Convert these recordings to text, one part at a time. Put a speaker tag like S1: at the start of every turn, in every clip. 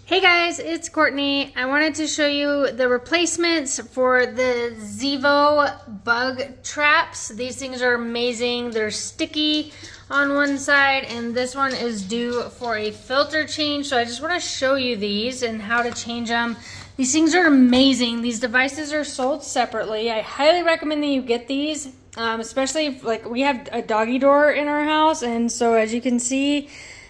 S1: Hey guys, it's Courtney. I wanted to show you the replacements for the Zevo Bug Traps. These things are amazing. They're sticky on one side and this one is due for a filter change. So I just want to show you these and how to change them. These things are amazing. These devices are sold separately. I highly recommend that you get these, especially if, like, we have a doggy door in our house, and so as you can see,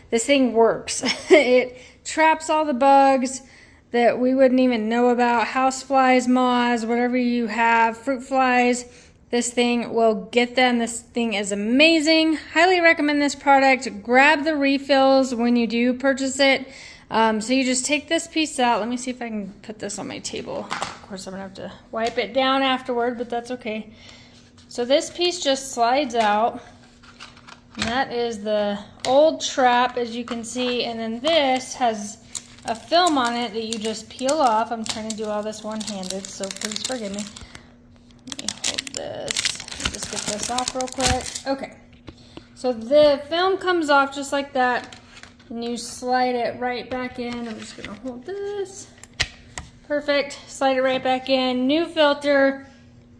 S1: this thing works. It traps all the bugs that we wouldn't even know about. Houseflies, moths, whatever you have, fruit flies. This thing will get them. This thing is amazing. Highly recommend this product. Grab the refills when you do purchase it. So you just take this piece out. Let me see if I can put this on my table. Of course, I'm gonna have to wipe it down afterward, but that's okay. So this piece just slides out. And that is the old trap, as you can see, and then this has a film on it that you just peel off. I'm trying to do all this one-handed, so please forgive me. Let me hold this. Let me just get this off real quick. Okay, so the film comes off just like that, and you slide it right back in. I'm just gonna hold this. Perfect, slide it right back in. New filter,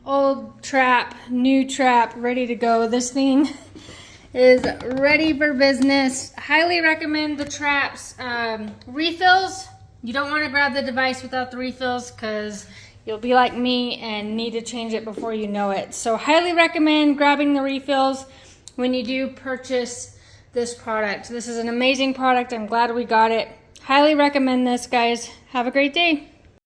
S1: old trap, new trap, ready to go. This thing is ready for business. Highly recommend the traps. Refills, you don't want to grab the device without the refills because you'll be like me and need to change it before you know it. So highly recommend grabbing the refills when you do purchase this product. This is an amazing product. I'm glad we got it. Highly recommend this, guys. Have a great day.